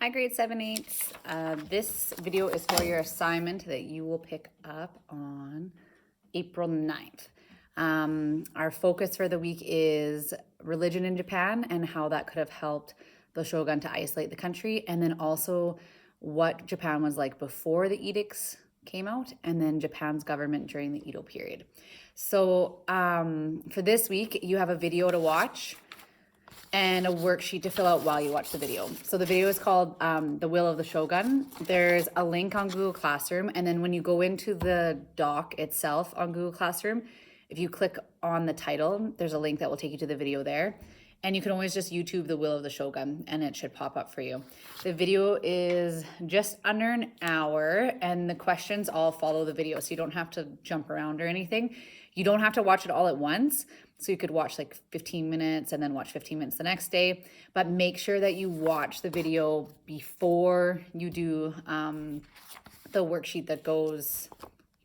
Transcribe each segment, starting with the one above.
Hi, grade 7/8. This video is for your assignment that you will pick up on April 9th. Our focus for the week is religion in Japan and how that could have helped the shogun to isolate the country, and then also what Japan was like before the edicts came out, and then Japan's government during the Edo period. So for this week, you have a video to watch and a worksheet to fill out while you watch the video. So the video is called The Will of the Shogun. There's a link on Google Classroom, and then when you go into the doc itself on Google Classroom, if you click on the title, there's a link that will take you to the video there. And you can always just YouTube The Will of the Shogun and it should pop up for you. The video is just under an hour and the questions all follow the video, so you don't have to jump around or anything. You don't have to watch it all at once. So you could watch like 15 minutes and then watch 15 minutes the next day, but make sure that you watch the video before you do the worksheet that goes,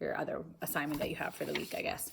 your other assignment that you have for the week, I guess.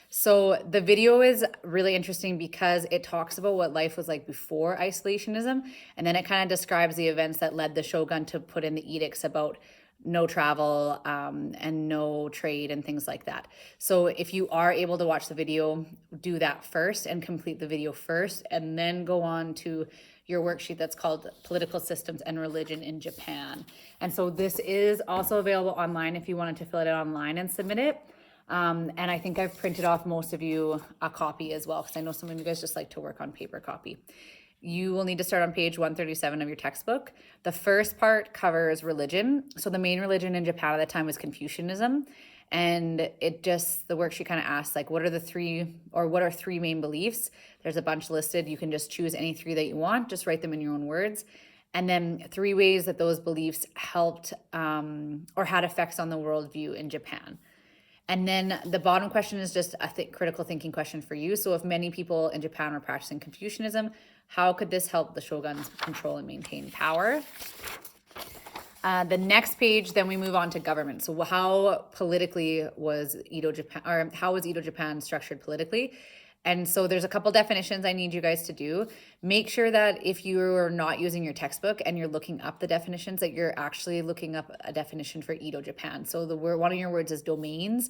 So the video is really interesting because it talks about what life was like before isolationism, and then it kind of describes the events that led the shogun to put in the edicts about no travel and no trade and things like that. So if you are able to watch the video, do that first and complete the video first, and then go on to your worksheet that's called Political Systems and Religion in Japan. And so this is also available online if you wanted to fill it out online and submit it. And I think I've printed off most of you a copy as well, because I know some of you guys just like to work on paper copy. You will need to start on page 137 of your textbook. The first part covers religion. So the main religion in Japan at the time was Confucianism. And the worksheet kind of asks, like, what are three main beliefs? There's a bunch listed. You can just choose any three that you want. Just write them in your own words. And then 3 ways that those beliefs helped or had effects on the worldview in Japan. And then the bottom question is just a critical thinking question for you. So if many people in Japan are practicing Confucianism, how could this help the shoguns control and maintain power? The next page, then we move on to government. So how politically was Edo Japan, or how was Edo Japan structured politically? And so there's a couple definitions I need you guys to do. Make sure that if you are not using your textbook and you're looking up the definitions, that you're actually looking up a definition for Edo Japan. So one of your words is domains.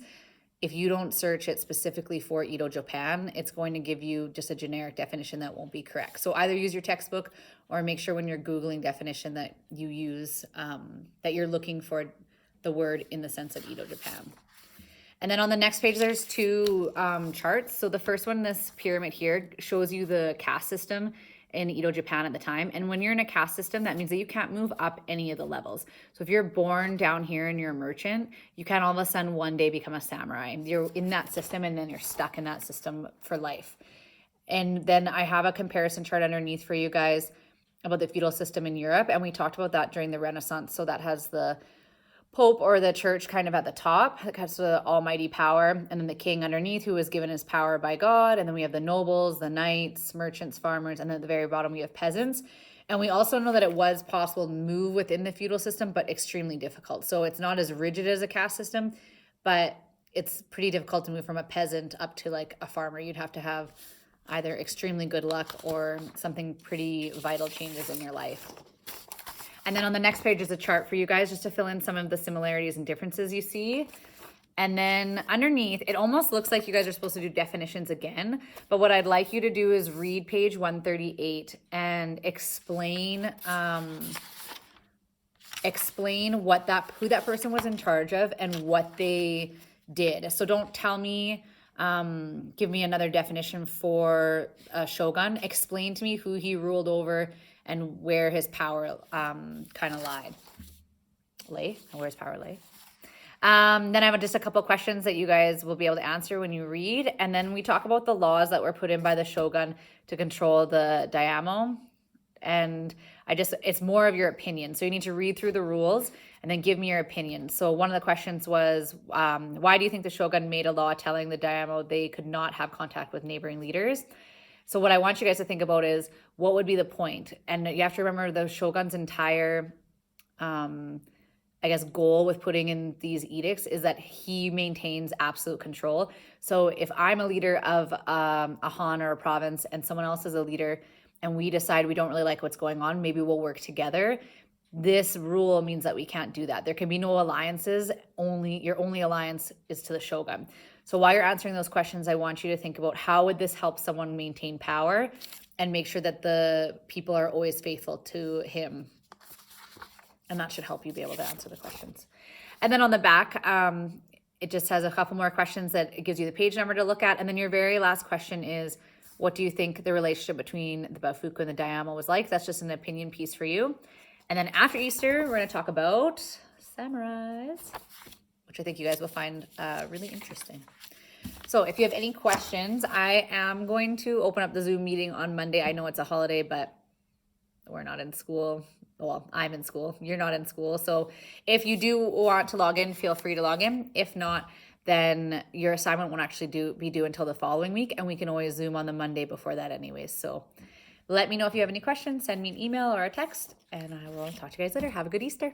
If you don't search it specifically for Edo Japan, it's going to give you just a generic definition that won't be correct. So either use your textbook or make sure when you're Googling definition that you use, that you're looking for the word in the sense of Edo Japan. And then on the next page, there's 2 charts. So the first one, this pyramid here, shows you the caste system in Edo Japan at the time. And when you're in a caste system, that means that you can't move up any of the levels. So if you're born down here and you're a merchant, you can't all of a sudden one day become a samurai. You're in that system and then you're stuck in that system for life. And then I have a comparison chart underneath for you guys about the feudal system in Europe. And we talked about that during the Renaissance. So that has the Pope or the church kind of at the top, it has the almighty power, and then the king underneath who was given his power by God, and then we have the nobles, the knights, merchants, farmers, and then at the very bottom we have peasants. And we also know that it was possible to move within the feudal system, but extremely difficult. So it's not as rigid as a caste system, but it's pretty difficult to move from a peasant up to like a farmer. You'd have to have either extremely good luck or something pretty vital changes in your life. And then on the next page is a chart for you guys just to fill in some of the similarities and differences you see. And then underneath, it almost looks like you guys are supposed to do definitions again. But what I'd like you to do is read page 138 and explain who that person was in charge of and what they did. So don't tell me, give me another definition for a shogun. Explain to me who he ruled over and where his power kind of lay. Where his power lay. Then I have just a couple questions that you guys will be able to answer when you read. And then we talk about the laws that were put in by the shogun to control the daimyo. And it's more of your opinion. So you need to read through the rules and then give me your opinion. So one of the questions was, why do you think the shogun made a law telling the daimyo they could not have contact with neighboring leaders? So what I want you guys to think about is, what would be the point? And you have to remember the shogun's entire, goal with putting in these edicts is that he maintains absolute control. So if I'm a leader of a han or a province and someone else is a leader and we decide we don't really like what's going on, maybe we'll work together. This rule means that we can't do that. There can be no alliances. Your only alliance is to the shogun. So while you're answering those questions, I want you to think about how would this help someone maintain power and make sure that the people are always faithful to him. And that should help you be able to answer the questions. And then on the back, it just has a couple more questions that it gives you the page number to look at. And then your very last question is, what do you think the relationship between the Bafuku and the Dayamo was like? That's just an opinion piece for you. And then after Easter, we're going to talk about samurais, which I think you guys will find really interesting. So if you have any questions, I am going to open up the Zoom meeting on Monday. I know it's a holiday, but we're not in school. Well, I'm in school. You're not in school. So if you do want to log in, feel free to log in. If not, then your assignment won't actually be due until the following week, and we can always Zoom on the Monday before that anyways. So let me know if you have any questions. Send me an email or a text, and I will talk to you guys later. Have a good Easter.